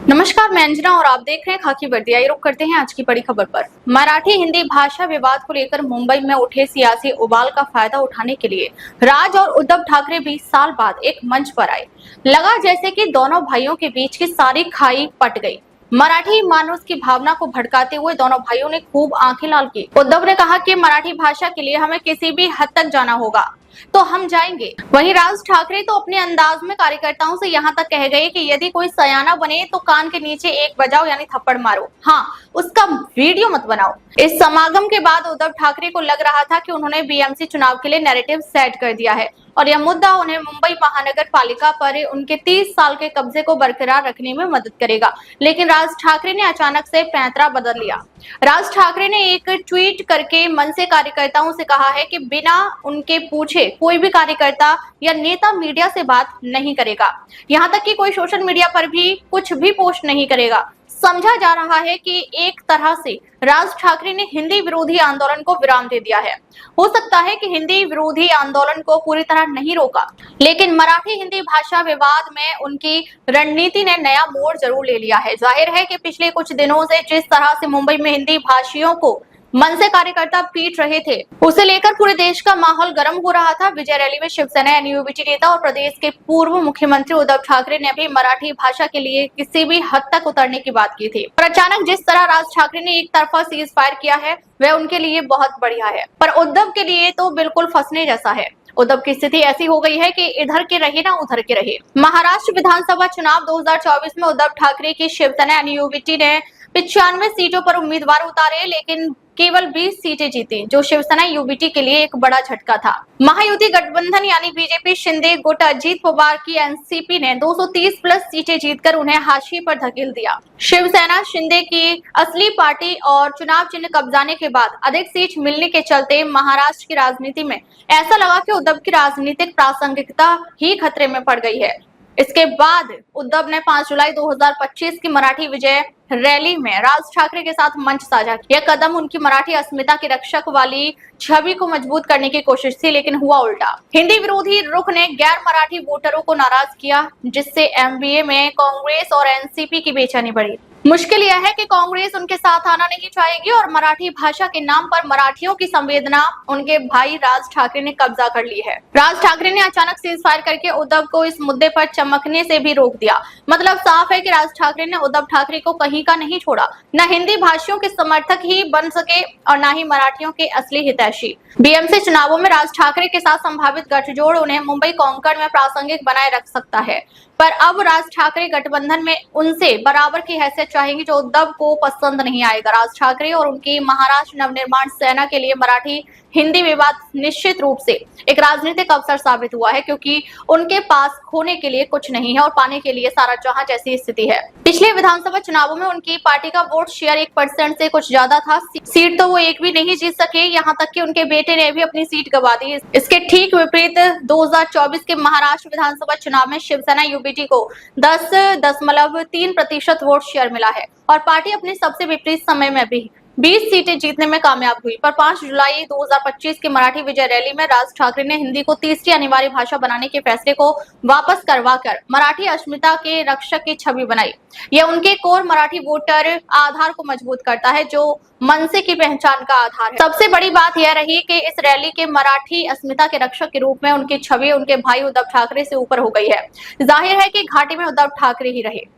नमस्कार, मैं अंजना और आप देख रहे हैं खाकी वर्दी। आइए रुक करते हैं आज की बड़ी खबर पर। मराठी हिंदी भाषा विवाद को लेकर मुंबई में उठे सियासी उबाल का फायदा उठाने के लिए राज और उद्धव ठाकरे 20 साल बाद एक मंच पर आए। लगा जैसे कि दोनों भाइयों के बीच की सारी खाई पट गई। मराठी मानुस की भावना को भड़काते हुए दोनों भाइयों ने खूब आंखें लाल की। उद्धव ने कहा कि मराठी भाषा के लिए हमें किसी भी हद तक जाना होगा तो हम जाएंगे। वहीं राज ठाकरे तो अपने अंदाज में कार्यकर्ताओं से यहाँ तक कह गए कि यदि कोई सयाना बने तो कान के नीचे एक बजाओ यानी थप्पड़ मारो, हाँ उसका वीडियो मत बनाओ। इस समागम के बाद उद्धव ठाकरे को लग रहा था कि उन्होंने बीएमसी चुनाव के लिए नैरेटिव सेट कर दिया है और यह मुद्दा उन्हें मुंबई महानगर पालिका पर उनके 30 साल के कब्जे को बरकरार रखने में मदद करेगा। लेकिन राज ठाकरे ने अचानक से पैंतरा बदल लिया। राज ठाकरे ने एक ट्वीट करके मन से कार्यकर्ताओं से कहा है कि बिना उनके पूछे कोई भी कार्यकर्ता या नेता मीडिया से बात नहीं करेगा, यहाँ तक कि कोई सोशल मीडिया पर भी कुछ भी पोस्ट नहीं करेगा। समझा जा रहा है कि एक तरह से राज ठाकरे ने हिंदी विरोधी आंदोलन को विराम दे दिया है। हो सकता है कि हिंदी विरोधी आंदोलन को पूरी तरह नहीं रोका, लेकिन मराठी हिंदी भाषा विवाद में उनकी रणनीति ने नया मोड़ जरूर ले लिया है। जाहिर है कि पिछले कुछ दिनों से जिस तरह से मुंबई में हिंदी भाषियों को मन से कार्यकर्ता पीट रहे थे, उसे लेकर पूरे देश का माहौल गर्म हो रहा था। विजय रैली में शिवसेना एनयूबीटी नेता और प्रदेश के पूर्व मुख्यमंत्री उद्धव ठाकरे ने भी मराठी भाषा के लिए किसी भी हद तक उतरने की बात की थी, पर अचानक जिस तरह राज ठाकरे ने एक तरफा सीज फायर किया है वह उनके लिए बहुत बढ़िया है, पर उद्धव के लिए तो बिल्कुल फंसने जैसा है। उद्धव की स्थिति ऐसी हो गई है कि इधर के रहे ना उधर के रहे। महाराष्ट्र विधानसभा चुनाव 2024 में उद्धव ठाकरे की शिवसेना एनयूबीटी ने 95 सीटों पर उम्मीदवार उतारे, लेकिन केवल 20 सीटें जीती, जो शिवसेना यूबीटी के लिए एक बड़ा झटका था। महायुति गठबंधन यानी बीजेपी शिंदे गुट अजीत पवार की एनसीपी ने 230 प्लस सीटें जीतकर उन्हें हाशिए पर धकेल दिया। शिवसेना शिंदे की असली पार्टी और चुनाव चिन्ह कब्जाने के बाद अधिक सीट मिलने के चलते महाराष्ट्र की राजनीति में ऐसा लगा कि उद्धव की राजनीतिक प्रासंगिकता ही खतरे में पड़ गई है। इसके बाद उद्धव ने 5 जुलाई 2025 की मराठी विजय रैली में राज ठाकरे के साथ मंच साझा किया। यह कदम उनकी मराठी अस्मिता के रक्षक वाली छवि को मजबूत करने की कोशिश थी, लेकिन हुआ उल्टा। हिंदी विरोधी रुख ने गैर मराठी वोटरों को नाराज किया, जिससे एमबीए में कांग्रेस और एनसीपी की बेचैनी बढ़ी। मुश्किल यह है कि कांग्रेस उनके साथ आना नहीं चाहेगी और मराठी भाषा के नाम पर मराठियों की संवेदना उनके भाई राज ठाकरे ने कब्जा कर ली है। राज ठाकरे ने अचानक सीज फायर करके उद्धव को इस मुद्दे पर चमकने से भी रोक दिया। मतलब साफ है कि राज ठाकरे ने उद्धव ठाकरे को कहीं का नहीं छोड़ा। न हिंदी भाषियों के समर्थक ही बन सके और न ही मराठियों के असली हितैषी। बीएमसी चुनावों में राज ठाकरे के साथ संभावित गठजोड़ उन्हें मुंबई कोंकण में प्रासंगिक बनाए रख सकता है, पर अब राज ठाकरे गठबंधन में उनसे बराबर की हैसियत चाहेंगे, जो उद्धव को पसंद नहीं आएगा। राज ठाकरे और उनकी महाराष्ट्र नवनिर्माण सेना के लिए मराठी हिंदी विवाद निश्चित रूप से एक राजनीतिक अवसर साबित हुआ है, क्योंकि उनके पास खोने के लिए कुछ नहीं है और पाने के लिए सारा जहां जैसी स्थिति है। पिछले विधानसभा चुनावों में उनकी पार्टी का वोट शेयर 1% से कुछ ज्यादा था। सीट तो वो एक भी नहीं जीत सके, यहाँ तक कि उनके बेटे ने भी अपनी सीट गंवा दी। इसके ठीक विपरीत 2024 के महाराष्ट्र विधानसभा चुनाव में शिवसेना यूबीटी को 10.3% वोट शेयर मिला है और पार्टी अपने सबसे विपरीत समय में भी 20 सीटें जीतने में कामयाब हुई। पर 5 जुलाई 2025 की मराठी विजय रैली में राज ठाकरे ने हिंदी को तीसरी अनिवार्य भाषा बनाने के फैसले को वापस करवाकर मराठी अस्मिता के रक्षक की छवि बनाई। यह उनके कोर मराठी वोटर आधार को मजबूत करता है, जो मनसे की पहचान का आधार है। सबसे बड़ी बात यह रही कि इस रैली के मराठी अस्मिता के रक्षक के रूप में उनकी छवि उनके भाई उद्धव ठाकरे से ऊपर हो गई है। जाहिर है कि घाटी में उद्धव ठाकरे ही रहे।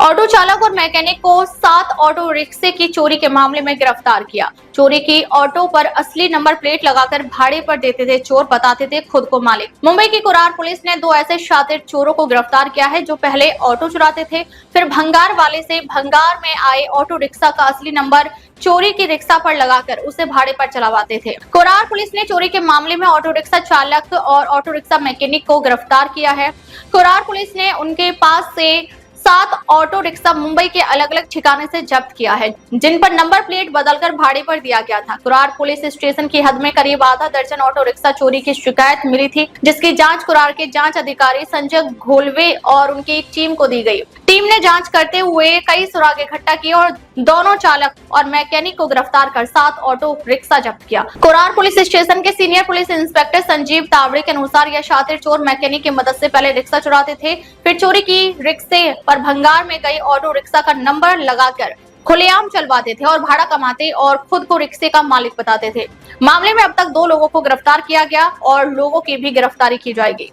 ऑटो चालक और मैकेनिक को 7 ऑटो रिक्शे की चोरी के मामले में गिरफ्तार किया। चोरी की ऑटो पर असली नंबर प्लेट लगाकर भाड़े पर देते थे चोर, बताते थे खुद को मालिक। मुंबई की कुरार पुलिस ने 2 ऐसे शातिर चोरों को गिरफ्तार किया है, जो पहले ऑटो चुराते थे, फिर भंगार वाले से भंगार में आए ऑटो रिक्शा का असली नंबर चोरी की रिक्शा पर लगाकर उसे भाड़े पर चलवाते थे। कुरार पुलिस ने चोरी के मामले में ऑटो रिक्शा चालक और ऑटो रिक्शा मैकेनिक को गिरफ्तार किया है। कुरार पुलिस ने उनके पास से 7 ऑटो रिक्शा मुंबई के अलग अलग ठिकाने से जब्त किया है, जिन पर नंबर प्लेट बदलकर भाड़े पर दिया गया था। कुरार पुलिस स्टेशन की हद में करीब आधा दर्जन ऑटो रिक्शा चोरी की शिकायत मिली थी, जिसकी जांच कुरार के जांच अधिकारी संजय घोलवे और उनकी टीम को दी गई। टीम ने जांच करते हुए कई सुराग इकट्ठा किए और दोनों चालक और मैकेनिक को गिरफ्तार कर 7 ऑटो रिक्शा जब्त किया। कोरार पुलिस स्टेशन के senior police inspector Sanjeev Tawde के अनुसार यह शातिर चोर मैकेनिक की मदद से पहले रिक्शा चुराते थे, फिर चोरी की रिक्शे पर भंगार में गई ऑटो रिक्शा का नंबर लगाकर खुलेआम चलवाते थे और भाड़ा कमाते और खुद को रिक्शे का मालिक बताते थे। मामले में अब तक 2 लोगों को गिरफ्तार किया गया और लोगों की भी गिरफ्तारी की जाएगी।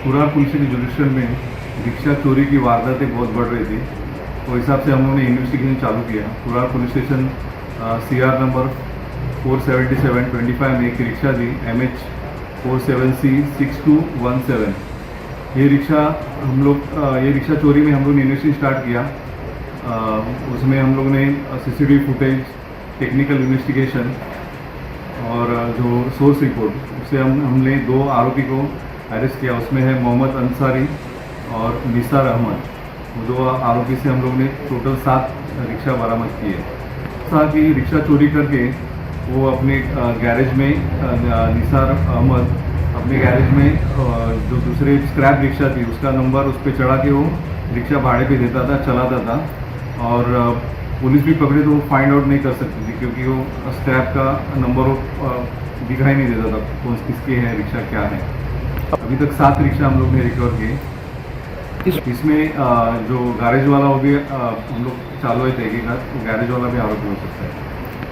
कोरार पुलिस के जुडिशियल में रिक्शा चोरी की वारदातें बहुत बढ़ रही थी, तो हिसाब से हम लोगों ने इन्वेस्टिगेशन चालू किया। कोरार पुलिस स्टेशन CR नंबर 477-25 में एक रिक्शा थी MH 47C6217। ये रिक्शा चोरी में हम लोग ने इन्वेस्टिगेशन स्टार्ट किया। उसमें हम लोग ने CCTV फुटेज, टेक्निकल इन्वेस्टिगेशन और जो सोर्स रिपोर्ट, उससे हमने 2 आरोपी को अरेस्ट किया। उसमें है मोहम्मद अंसारी और निसार अहमद। वो 2 आरोपी से हम लोग ने टोटल 7 रिक्शा बरामद किए। साथ ही रिक्शा चोरी करके वो अपने गैरेज में निसार अहमद अपने गैरेज में जो दूसरे स्क्रैप रिक्शा थी उसका नंबर उस पर चढ़ा के वो रिक्शा भाड़े पे देता था, चलाता था। और पुलिस भी पकड़े तो वो फाइंड आउट नहीं कर सकती थी, क्योंकि वो स्क्रैप का नंबर दिखाई नहीं देता था कौन किसके है, रिक्शा क्या है। अभी तक 7 रिक्शा हम लोग ने रिकवर किए। इसमें जो गैरेज वाला वो भी हम लोग चालू है तहकीकात, तो गैरेज वाला भी आरोपी हो सकता है।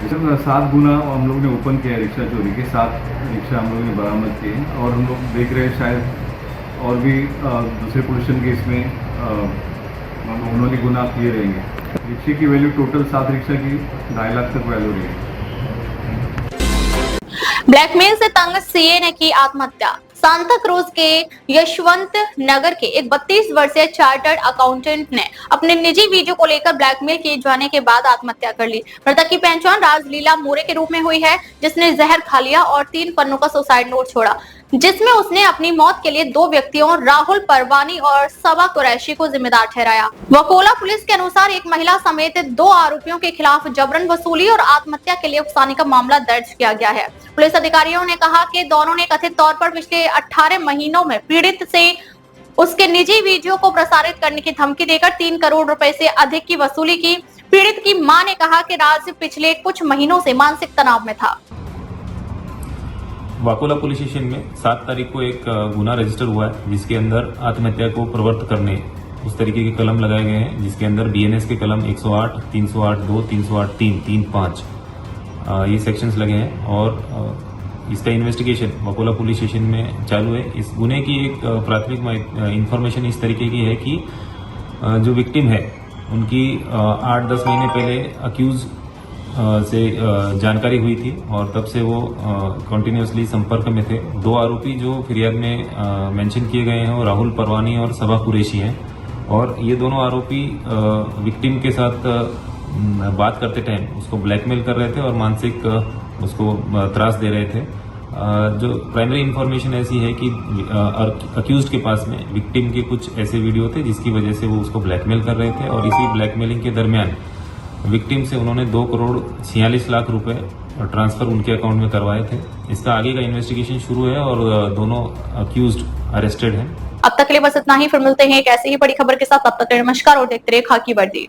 इसमें 7 गुना हम लोग ने ओपन किया रिक्शा चोरी के, 7 रिक्शा हम लोग ने बरामद किए और हम लोग देख रहे हैं शायद और भी दूसरे पोल्यूशन केस में उन्होंने गुना किए रहेंगे। रिक्शे की वैल्यू टोटल 7 रिक्शा की 2.5 लाख तक वैल्यू रहेगी। ब्लैकमेल से तंग सीए ने की आत्महत्या। सांता क्रूज के यशवंत नगर के एक 32 वर्षीय चार्टर्ड अकाउंटेंट ने अपने निजी वीडियो को लेकर ब्लैकमेल किए जाने के बाद आत्महत्या कर ली। मृतक की पहचान राजलीला मोरे के रूप में हुई है, जिसने जहर खा लिया और 3 पन्नों का सुसाइड नोट छोड़ा, जिसमें उसने अपनी मौत के लिए 2 व्यक्तियों राहुल परवानी और सबा कुरैशी को जिम्मेदार ठहराया। वकोला पुलिस के अनुसार एक महिला समेत 2 आरोपियों के खिलाफ जबरन वसूली और आत्महत्या के लिए उकसाने का मामला दर्ज किया गया है। पुलिस अधिकारियों ने कहा कि दोनों ने कथित तौर पर पिछले 18 महीनों में पीड़ित से उसके निजी वीडियो को प्रसारित करने की धमकी देकर 3 करोड़ रुपए से अधिक की वसूली की। पीड़ित की मां ने कहा कि राज पिछले कुछ महीनों से मानसिक तनाव में था। वाकोला पुलिस स्टेशन में 7 तारीख को एक गुना रजिस्टर हुआ है, जिसके अंदर आत्महत्या को प्रवृत्त करने उस तरीके के कलम लगाए गए हैं, जिसके अंदर BNS के कलम 108, 308(2), 308(3), 305 ये सेक्शंस लगे हैं। और इसका इन्वेस्टिगेशन वाकोला पुलिस स्टेशन में चालू है। इस गुने की एक प्राथमिक इंफॉर्मेशन इस तरीके की है कि जो विक्टिम है उनकी 8-10 महीने पहले अक्यूज से जानकारी हुई थी और तब से वो कंटिन्यूसली संपर्क में थे। 2 आरोपी जो फिरियाद में मेंशन किए गए हैं वो राहुल परवानी और सबा कुरैशी हैं और ये दोनों आरोपी विक्टिम के साथ बात करते टाइम उसको ब्लैकमेल कर रहे थे और मानसिक उसको त्रास दे रहे थे। जो प्राइमरी इंफॉर्मेशन ऐसी है कि अक्यूज्ड के पास में विक्टिम के कुछ ऐसे वीडियो थे जिसकी वजह से वो उसको ब्लैकमेल कर रहे थे और इसी ब्लैकमेलिंग के दरमियान विक्टिम से उन्होंने 2 करोड़ 46 लाख रुपए ट्रांसफर उनके अकाउंट में करवाए थे। इसका आगे का इन्वेस्टिगेशन शुरू है और दोनों अक्यूज्ड अरेस्टेड हैं। अब तक के लिए बस इतना ही, फिर मिलते हैं एक ऐसी ही बड़ी खबर के साथ। तब तक नमस्कार और देखते रहिए खाकी वर्दी।